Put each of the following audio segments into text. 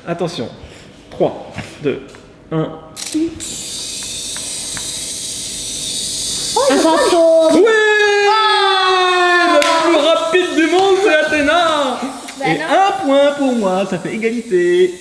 Attention. 3, 2, 1. Un fantôme. Ouais, le plus rapide du monde, c'est Athéna. Bah et non. 1 point pour moi, ça fait égalité.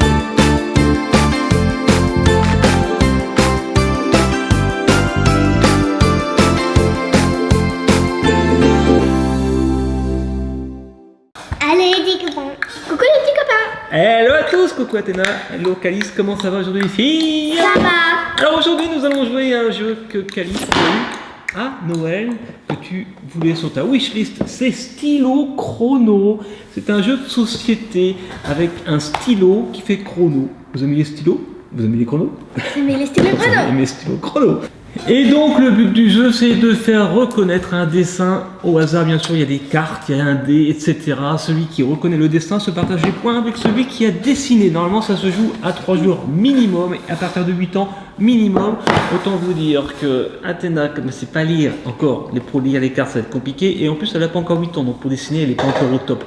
Allez, les petits copains. Coucou les petits copains. Hello à tous, coucou Athéna. Hello Calice, comment ça va aujourd'hui les filles? Ça va. Alors aujourd'hui nous allons jouer à un jeu que Calice a eu à Noël, que tu voulais sur ta wishlist. C'est Stylo Chrono. C'est un jeu de société avec un stylo qui fait chrono. Vous aimez les stylos? Vous aimez les chronos? Mais les stylos Vous chrono. aimez les stylos chrono. Et donc le but du jeu c'est de faire reconnaître un dessin au hasard, bien sûr il y a des cartes, il y a un dé, etc. Celui qui reconnaît le dessin se partage les points avec celui qui a dessiné. Normalement ça se joue à 3 jours minimum et à partir de 8 ans minimum. Autant vous dire que Athéna, comme elle ne sait pas lire encore, pour lire les cartes ça va être compliqué, et en plus elle n'a pas encore 8 ans, donc pour dessiner elle n'est pas encore au top.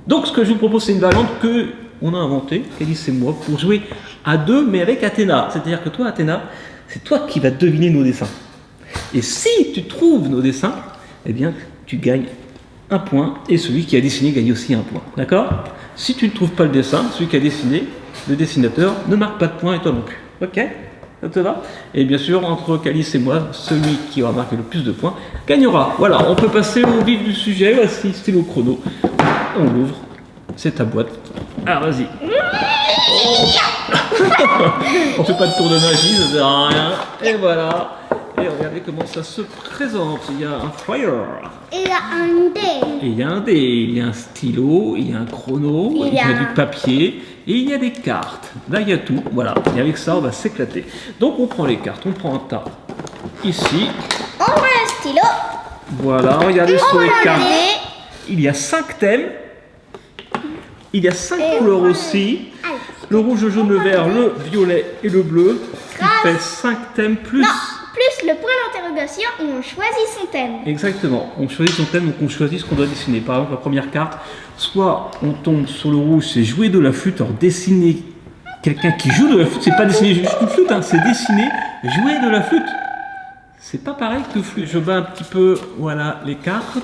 Donc ce que je vous propose c'est une variante que on a inventée, Calice et moi, pour jouer à 2 mais avec Athéna. C'est-à-dire que toi Athéna, c'est toi qui vas deviner nos dessins. Et si tu trouves nos dessins, eh bien, tu gagnes 1 point et celui qui a dessiné gagne aussi 1 point. D'accord? Si tu ne trouves pas le dessin, celui qui a dessiné, le dessinateur, ne marque pas de points et toi non plus. Ok? Ça te va? Et bien sûr, entre Calice et moi, celui qui aura marqué le plus de points gagnera. Voilà, on peut passer au vif du sujet. Voici Stylo Chrono. On l'ouvre. C'est ta boîte. Alors vas-y. On fait pas de tour de magie, ça sert à rien. Et voilà. Et regardez comment ça se présente. Il y a un fire. Il y a un dé. Et il y a un dé. Il y a un stylo. Il y a un chrono. Il y a du papier. Et il y a des cartes. Là, il y a tout. Voilà. Et avec ça, on va s'éclater. Donc, on prend les cartes. On prend un tas. Ici. On prend un stylo. Voilà. Regardez sur les prend cartes. le dé. Il y a 5 thèmes. Il y a 5 couleurs aussi. Le rouge, le jaune, le vert, le violet et le bleu. Qui fait 5 thèmes plus. Non, plus le point d'interrogation où on choisit son thème. Exactement. On choisit son thème, donc on choisit ce qu'on doit dessiner. Par exemple, la première carte, soit on tombe sur le rouge, c'est jouer de la flûte. Alors dessiner quelqu'un qui joue de la flûte, c'est pas dessiner juste une flûte, hein, c'est dessiner, jouer de la flûte. C'est pas pareil que flûte. Je bats un petit peu, voilà, les cartes.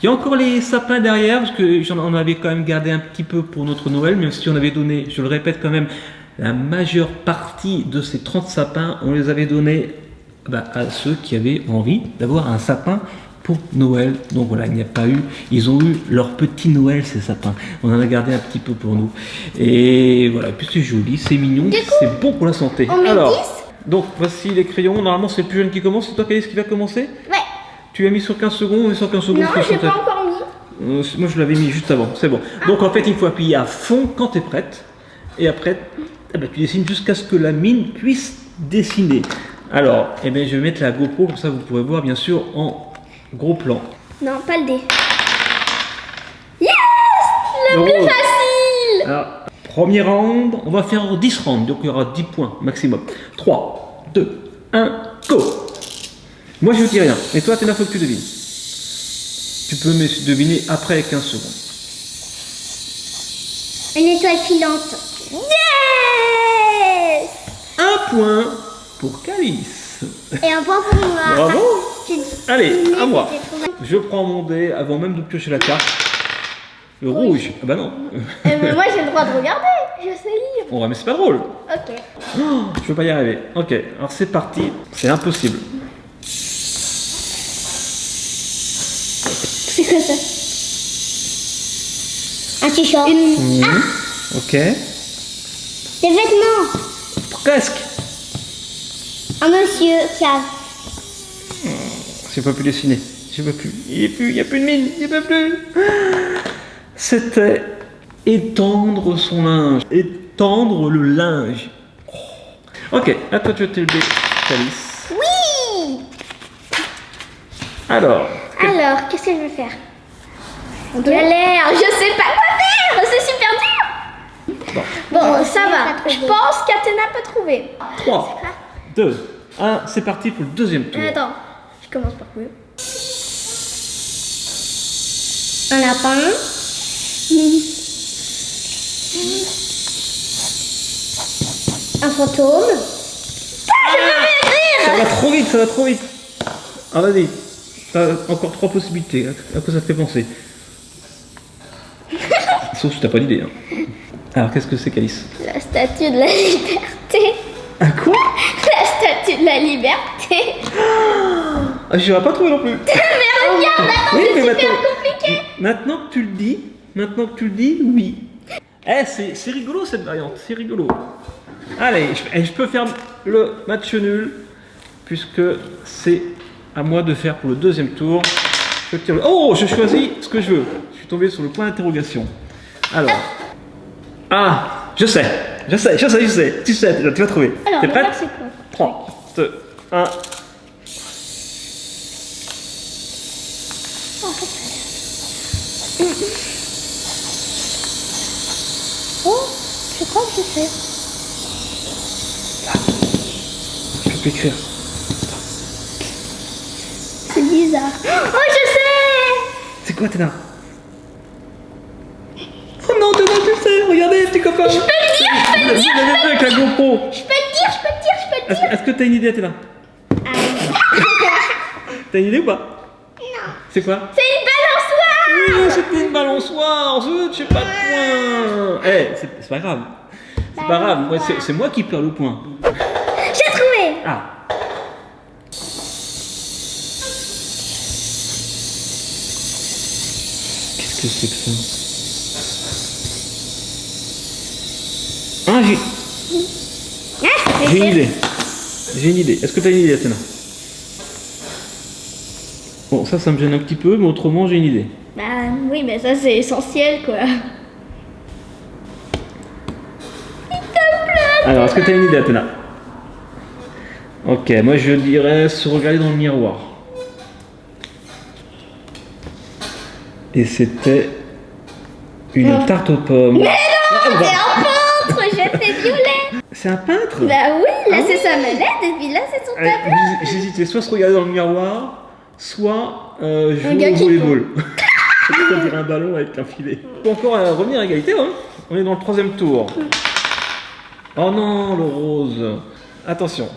Il y a encore les sapins derrière, parce que j'en avais quand même gardé un petit peu pour notre Noël, même si on avait donné, je le répète quand même, la majeure partie de ces 30 sapins, on les avait donnés à ceux qui avaient envie d'avoir un sapin pour Noël. Donc voilà, il n'y a pas eu, ils ont eu leur petit Noël ces sapins. On en a gardé un petit peu pour nous. Et voilà, puis c'est joli, c'est mignon, c'est bon pour la santé. On met Alors, 10. donc voici les crayons, normalement c'est le plus jeune qui commence, c'est toi Calice qui va commencer? Ouais. Tu as mis sur 15 secondes, et sur 15 secondes Non, je j'ai pas encore mis. moi je l'avais mis juste avant, c'est bon. Donc en fait il faut appuyer à fond quand tu es prête. Et après, tu dessines jusqu'à ce que la mine puisse dessiner. Alors, je vais mettre la GoPro, comme ça vous pourrez voir bien sûr en gros plan. Non, pas le dé. Yes! Le plus rose. facile! Alors, premier round, on va faire 10 rounds, donc il y aura 10 points maximum. 3, 2, 1, go! Moi je ne dis rien, et toi Athéna, faut que tu devines. Tu peux me deviner après 15 secondes. Une étoile filante. Yes! 1 point pour Calice. Et un point pour moi. Bravo! J'ai dit- Allez, Mais à moi. c'était trop facile. Je prends mon dé avant même de piocher la carte. Le rouge. Ah bah non. Mais moi j'ai le droit de regarder. Je sais lire. Oh, mais c'est pas drôle. Ok. Oh, je peux pas y arriver. Ok, alors c'est parti. C'est impossible. C'est quoi ça? Un t-shirt. Ok. Des vêtements. Presque. Un monsieur qui a. J'ai pas pu dessiner. J'ai pas pu. Il y a plus de mine. Il y a pas plus. C'était étendre son linge. Étendre le linge. Ok, à toi de jeter le dé, Calice. Oui! Alors. Alors, qu'est-ce que je vais faire? Galère, je sais pas quoi faire, c'est super dur. Bon, ça va. Je pense qu'Athéna peut trouver. 3, 2, 1, c'est parti pour le deuxième tour. Attends, je commence par quoi? Un lapin. Un fantôme. Ça va trop vite, ça va trop vite. Ah, vas-y. T'as encore 3 possibilités. À quoi ça te fait penser? Sauf si t'as pas d'idée. Hein. Alors, qu'est-ce que c'est, Calice? La statue de la liberté. À quoi? La statue de la liberté. Ah, je n'aurais pas trouvé non plus. Mais regarde, attends, Oui, c'est mais super maintenant- compliqué. Maintenant que tu le dis, oui. Eh, c'est rigolo cette variante, c'est rigolo. Allez, je peux faire le match nul, puisque c'est à moi de faire pour le deuxième tour. Oh, je choisis ce que je veux. Je suis tombé sur le point d'interrogation. Alors. Ah, je sais. Tu sais, tu vas trouver. Alors, T'es le prête? vert, c'est quoi? 3, 2, 1. Oh, je crois que je sais. Je peux écrire. C'est bizarre. Oh, je sais. C'est quoi, Téna? Oh non, Téna, tu sais, regardez, petit copain. Je peux le dire. Avec la GoPro. Je peux le dire. Est-ce que t'as une idée, Téna? T'as une idée ou pas? Non. C'est quoi? C'est une balançoire. Oui, c'était une balançoire. Zut, j'ai pas de point. Eh, c'est pas grave. C'est pas grave. Moi, c'est moi qui perds le point. J'ai trouvé. Ah. Qu'est-ce que c'est que ça? Ah, j'ai une idée. J'ai une idée. Est-ce que t'as une idée, Athéna? Bon, ça me gêne un petit peu, mais autrement, j'ai une idée. Bah oui, mais ça c'est essentiel quoi. Alors, est-ce que t'as une idée, Athéna? Ok, moi je dirais se regarder dans le miroir. Et c'était une tarte aux pommes. Mais non, c'est un peintre, je fais violet. C'est un peintre? Bah oui, là c'est sa manette et puis là c'est son tableau. J'hésitais soit se regarder dans le miroir, soit jouer gars au qui volleyball. On dirait un ballon avec un filet. On peut encore revenir à égalité, hein? On est dans le 3e tour. Oh non, le rose. Attention.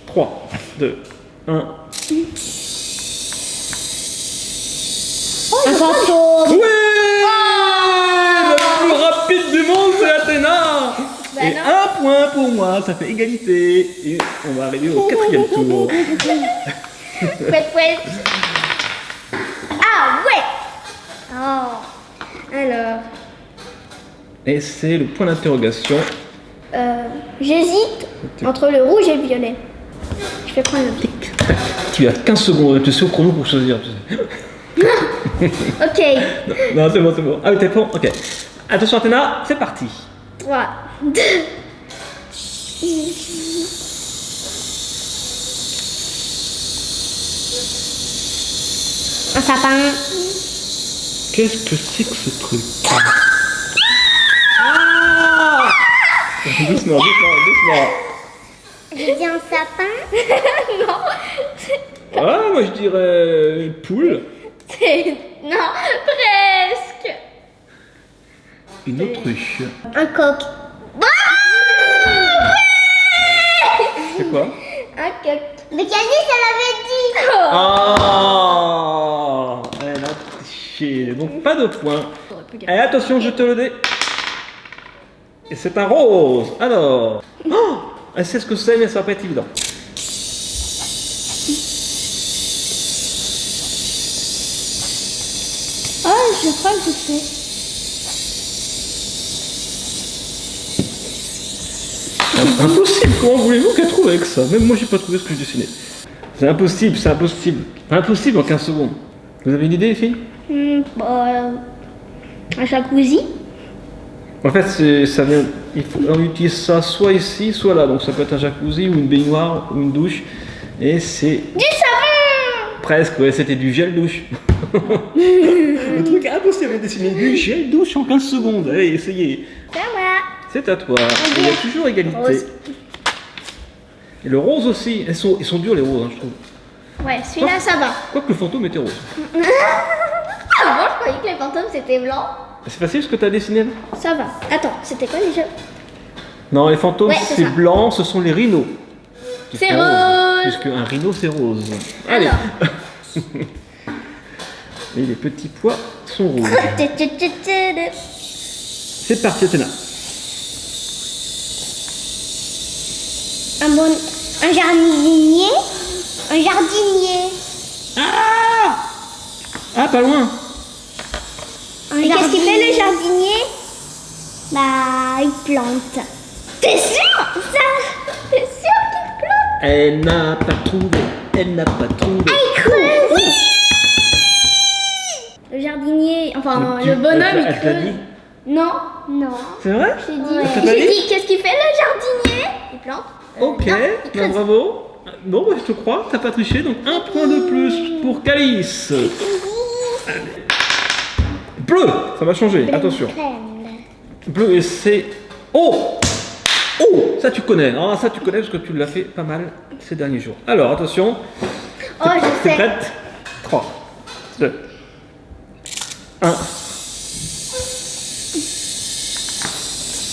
3, 2, 1. Un fantôme. Ouais! Le plus rapide du monde, c'est Athéna! Bah Et non. 1 point pour moi, ça fait égalité. Et on va arriver au 4e tour. Fouette, fouette. Ah ouais. Oh. Alors. Et c'est le point d'interrogation. J'hésite entre le rouge et le violet. Je vais prendre le violet. Tic, tac. Tu as 15 secondes, tu sais au chrono pour choisir. Tu sais. Ok. Non, c'est bon. Ah oui, t'es bon? Ok. Attention, Athéna, c'est parti. 3, 2. Un sapin. Qu'est-ce que c'est que ce truc? Ah! Doucement. J'ai dit un sapin. Non. Ah, moi je dirais une poule. Non, presque. Une autruche. Un coq. C'est quoi? Un coq. Mais Candice, elle avait dit. Ah! Elle a triché. Donc pas de point. Et attention, je te le dis. Et c'est un rose. Alors. Oh, elle sait ce que c'est, mais ça va pas être évident. Oh, je crois que je sais. Impossible, comment voulez-vous qu'elle trouve avec ça? Même moi j'ai pas trouvé ce que je dessinais. C'est impossible. Impossible en 15 secondes. Vous avez une idée, les filles? Un jacuzzi. En fait, ça vient. On utilise ça soit ici, soit là. Donc ça peut être un jacuzzi ou une baignoire ou une douche. Et c'est. Du savon. Presque, ouais, c'était du gel douche. Le truc impossible à dessiner. Du gel douche en 15 secondes. Allez, essayez. C'est à moi. C'est à toi. Il y a toujours égalité. Rose. Et le rose aussi. Ils sont durs les roses, hein, je trouve. Ouais, celui-là ça va. Quoique le fantôme était rose. Ah bon, je croyais que les fantômes c'était blanc. C'est facile ce que tu as dessiné là? Ça va. Attends, c'était quoi déjà? Non, les fantômes, Ouais, c'est c'est ça. blanc, ce sont les rhinos. C'est rose. Puisque un rhino, c'est rose. Allez. Alors. Et les petits pois sont rouges. C'est parti, Athéna. Un jardinier. Un jardinier. Ah, pas loin. Et qu'est-ce qu'il fait le jardinier? Bah, il plante. T'es sûr? Ça, t'es sûr qu'il plante? Elle n'a pas trouvé. Elle n'a pas trouvé. Il creuse. Le jardinier, enfin le bonhomme, il Elle t'a creuse. dit? Non. Non. C'est vrai? J'ai Elle t'a dit, pas dit qu'est-ce qu'il fait le jardinier? Il plante. Ok, Non, il bah, creuse. bravo. Bon, bah, je te crois, t'as pas triché, donc un point de plus pour Calice. Bleu, ça va changer, attention. Bleu et c'est... Oh! Oh! Ça tu connais, ah, ça tu connais parce que tu l'as fait pas mal ces derniers jours. Alors, attention. Oh, je T'es sais. prête? 3, 2, 1.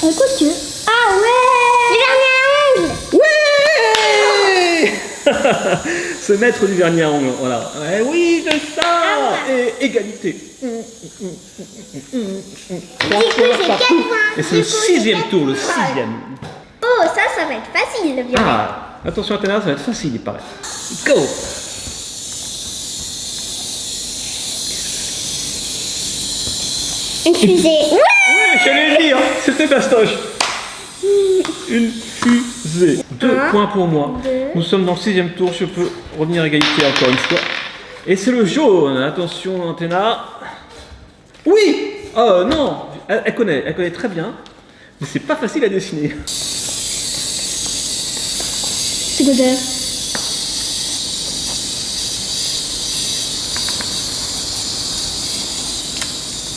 Écoute, tu veux? Ah ouais! Le vernis à ongles! Ouais! Se mettre du vernis à ongles, voilà. Eh oui, c'est ça! Et égalité. Du coup, j'ai 4 points. Et c'est le 6e tour, le 6e. Oh, ça va être facile, le violet. Ah, attention Athéna, ça va être facile, il paraît. Go! Une fusée. Ouais, j'allais le dire, c'était fastoche. Une fusée. 2 points pour moi. Nous sommes dans le 6e tour, je peux revenir à égalité encore une fois. Et c'est le jaune, attention Athéna. Oui! Oh non! Elle connaît très bien, mais c'est pas facile à dessiner. C'est quoi ça?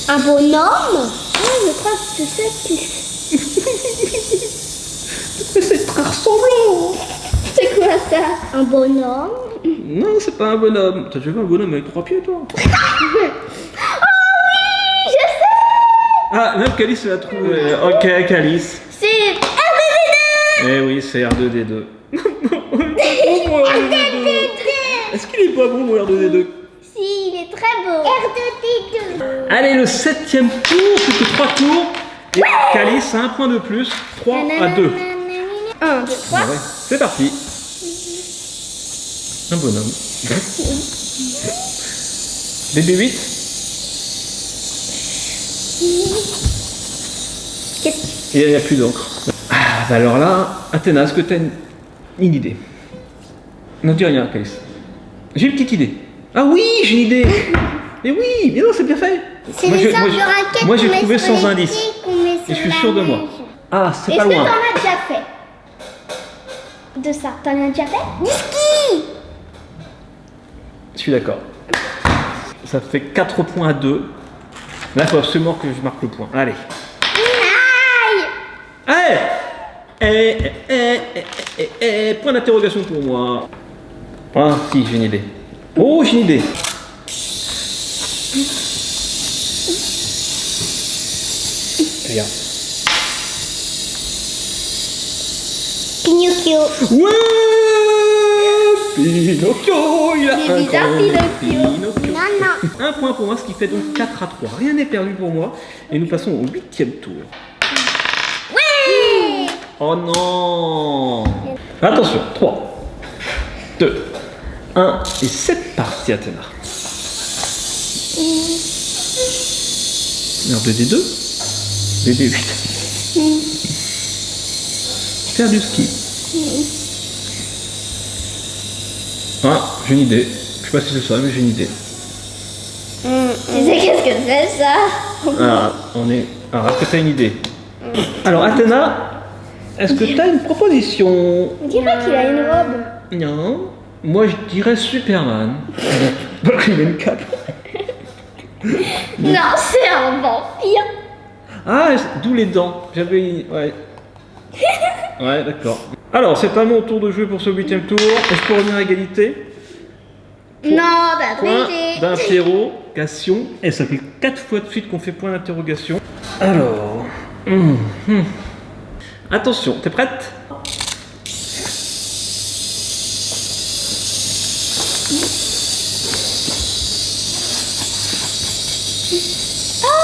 Un bonhomme? Je crois que c'est ça qui... Mais c'est très ressemblant! C'est quoi ça? Un bonhomme? Non, c'est pas un bonhomme. T'as déjà vu un bonhomme avec 3 pieds, toi? Je sais! Ah, même Calice l'a trouvé. Ok, Calice. C'est R2D2! Eh oui, c'est R2D2. Est-ce qu'il est pas bon, mon R2D2? Si, il est très beau. R2D2. Allez, le 7e tour, plus que 3 tours. Et Calice a un point de plus, 3 à 2. 1, 2, 3. Ah ouais, c'est parti. Un bonhomme. Bébé 8. Et il n'y a plus d'encre. Ah, bah alors là, Athéna, est-ce que tu as une idée? Non, dis rien, Calice. J'ai une petite idée. Ah oui, j'ai une idée. Mais oui, mais non, c'est bien fait. C'est Moi, les je- sortes moi, de je- raquettes moi, j'ai qu'on met trouvé sur sans les indice. pieds, qu'on met sur Et je suis la sûr de moi. neige. Ah, c'est Est-ce pas que t'en loin. as déjà fait? De ça, t'en as déjà fait? Du ski! Je suis d'accord. Ça fait 4 points à 2. Là, il faut absolument que je marque le point. Allez. Aïe! Point d'interrogation pour moi. Ah, si, j'ai une idée. Oh, j'ai une idée. Regarde. Pinocchio. Ouais! Pinocchio, il a C'est un bizarre, grand Pinocchio. Pinocchio. Non, non. Un point pour moi, ce qui fait donc 4 à 3. Rien n'est perdu pour moi. Et nous passons au 8e tour. Ouais! Oh non! Attention, 3, 2, 1, et c'est parti, Athéna. R2D2, BD8. Faire du ski. Ah, j'ai une idée. Je sais pas si c'est ça, mais j'ai une idée. Tu sais qu'est-ce que c'est ça? Ah, alors, est-ce que tu as une idée? Alors, Athéna, est-ce que tu as une proposition? On dirait qu'il a une robe. Non. Moi, je dirais Superman. Parce qu'il a une cape. Non, c'est un vampire. Ah, d'où les dents. J'avais... Ouais. Ouais, d'accord. Alors, c'est pas mon tour de jeu pour ce 8e tour. Est-ce que je peux revenir à égalité? Non, t'as Point triché. d'interrogation. Et ça fait 4 fois de suite qu'on fait point d'interrogation. Alors... Attention, t'es prête? Oh,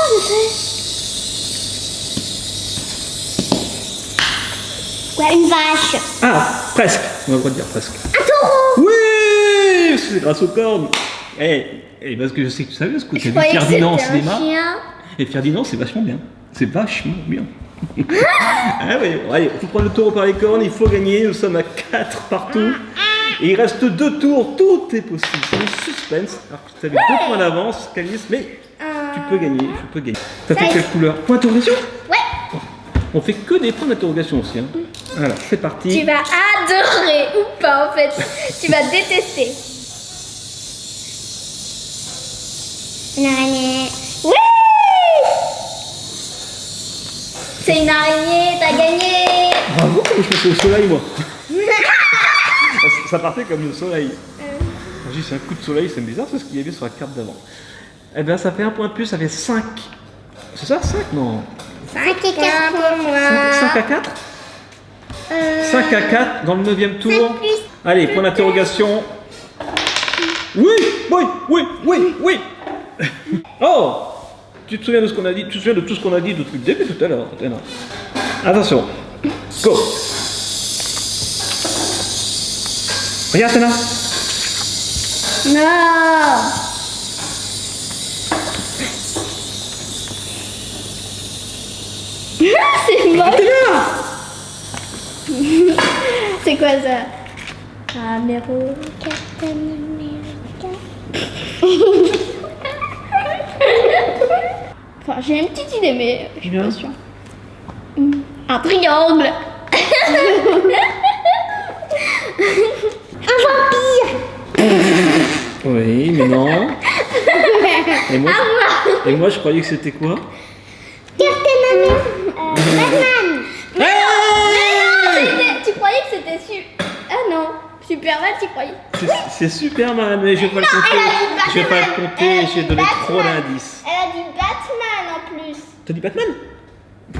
je sais. Ouais, une vache. Ah, presque. On a le droit de dire presque. Un taureau. Oui, c'est grâce aux cornes. Parce que je sais que tu savais ce que tu as vu Ferdinand au cinéma. Et Ferdinand, c'est vachement bien. C'est vachement bien. Ah oui, allez, il faut prendre le taureau par les cornes, il faut gagner. Nous sommes à 4 partout. Et il reste 2 tours, tout est possible. C'est le suspense. Alors que tu avais 2 points d'avance, Calice, mais tu peux gagner, je peux gagner. T'as fait quelle couleur? Point d'interrogation? Ouais. On fait que des points d'interrogation aussi. Hein. Alors, c'est parti. Tu vas adorer ou pas en fait. Tu vas détester. Une araignée. Oui! C'est une araignée, t'as gagné! Bravo, je pensais au soleil, moi. Ça partait comme le soleil. J'ai dit, c'est un coup de soleil, c'est bizarre, c'est ce qu'il y avait sur la carte d'avant. Eh bien, ça fait un point de plus, ça fait 5. C'est ça, 5? Non. 5 et 4 pour moi. 5 à 4 5 à 4 dans le 9e tour. Allez, point d'interrogation. Oui, oui, oui, oui, oui. Oh! Tu te souviens de ce qu'on a dit? Tu te souviens de tout ce qu'on a dit depuis le début tout à l'heure? Attention. Go! Regarde, Athéna. Non! C'est moche! C'est quoi ça? Captain America. Enfin, j'ai une petite idée, mais je suis pas sûre. Un triangle. Un vampire. Oui, mais non. Et moi, je croyais que c'était quoi? Captain America. Batman. Hey! Tu croyais que c'était Ah non, Superman, tu croyais? C'est Superman, mais je vais pas le compter. Je vais pas le compter, j'ai donné trop d'indices. Elle a dit Batman en plus. T'as dit Batman? Je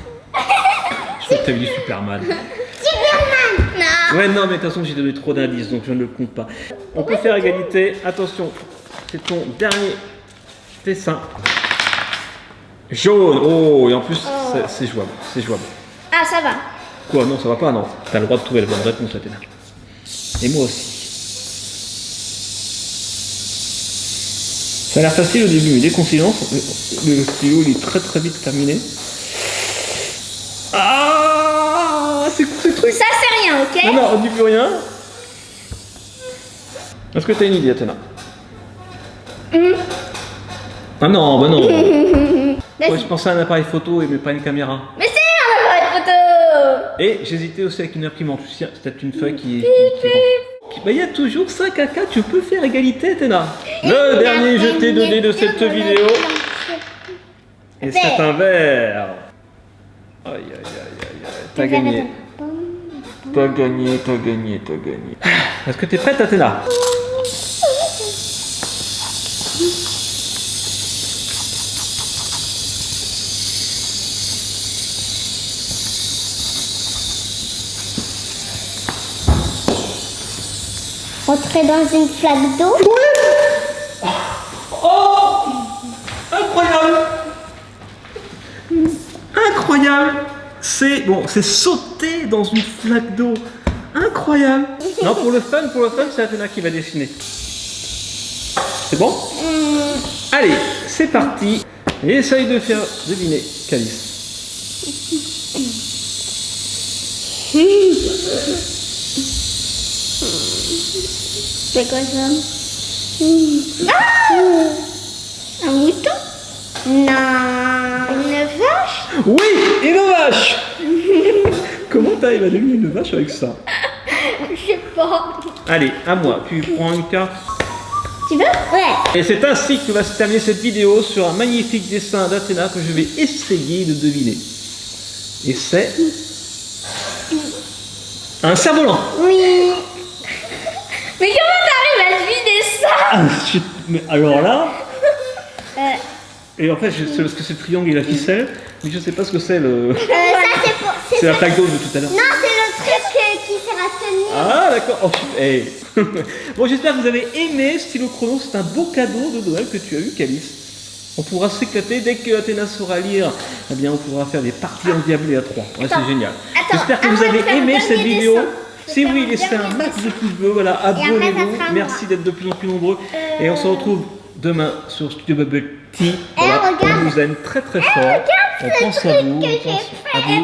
crois que t'avais dit Superman. Superman. Non. Ouais, non, mais de toute façon, j'ai donné trop d'indices, donc je ne le compte pas. On peut faire égalité. Attention, c'est ton dernier dessin. Jaune. Oh, et en plus, c'est jouable. C'est jouable. Ah, ça va. Quoi? Non, ça va pas, non. T'as le droit de trouver la bonne réponse, Athéna. Et moi aussi. Ça a l'air facile au début, mais dès qu'on s'y lance, le stylo il est très très vite terminé. Ah, c'est quoi ce truc? Ça, c'est rien, ok? Non, non, on dit plus rien. Est-ce que t'as une idée, Athéna? Ah non, bah non. Ouais, je pensais à un appareil photo, mais pas une caméra. Mais c'est un appareil photo. Et j'hésitais aussi avec une imprimante. C'est peut-être une feuille qui bah, il y a toujours 5 à 4, tu peux faire égalité, Athéna. Le dernier jeté de dés de cette vidéo. Et c'est un verre. Aïe, aïe, aïe, aïe, aïe. T'as gagné. T'as gagné, t'as gagné, t'as gagné. Est-ce que t'es prête, Athéna? Entrer dans une flaque d'eau. Oh! Incroyable! Incroyable! C'est bon, c'est sauter dans une flaque d'eau. Incroyable! Non, pour le fun, c'est Athéna qui va dessiner. C'est bon? Allez, c'est parti. Et essaye de faire deviner, Calice. C'est quoi ça? Ah! Un mouton? Non. Une vache? Oui, une vache! Comment t'arrives à deviner une vache avec ça? Je sais pas. Allez, à moi. Tu prends une carte. Tu veux? Ouais. Et c'est ainsi que va se terminer cette vidéo sur un magnifique dessin d'Athéna que je vais essayer de deviner. Et c'est un cerf-volant. Oui. Mais comment t'arrives à deviner ça? Mais alors là. Et en fait, c'est parce que c'est le triangle et la ficelle, mais je sais pas ce que c'est le. Ça C'est la plaque d'eau de tout à l'heure. Non, c'est le truc qui sert à tenir. Ah d'accord, oh, hey. Bon, j'espère que vous avez aimé Stylo Chrono, c'est un beau cadeau de Noël que tu as eu, Calice. On pourra s'éclater dès que Athéna saura lire, eh bien on pourra faire des parties endiablées à 3. Ouais, c'est génial. J'espère que vous avez aimé cette vidéo. Si oui, laissez un max de pouces bleus, voilà, abonnez-vous. Merci d'être de plus en plus nombreux. Et on se retrouve demain sur Studio Bubble Tea. Voilà, on vous aime très très fort. On pense à vous,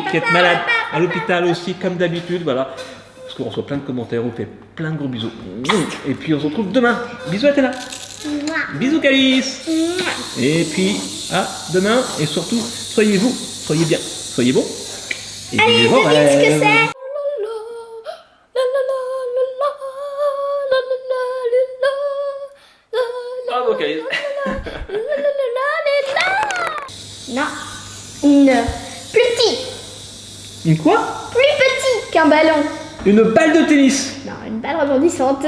qui êtes malade à l'hôpital aussi, comme d'habitude, voilà. Parce qu'on reçoit plein de commentaires, on fait plein de gros bisous. Et puis on se retrouve demain. Bisous Athéna. Bisous Calice. Et puis à demain. Et surtout, soyez vous, soyez bien, soyez bons. Et allez, vos devine ce que c'est. Bravo Calice. Non, une plus petit. Une quoi? Plus petit qu'un ballon. Une balle de tennis. Non, une balle rebondissante.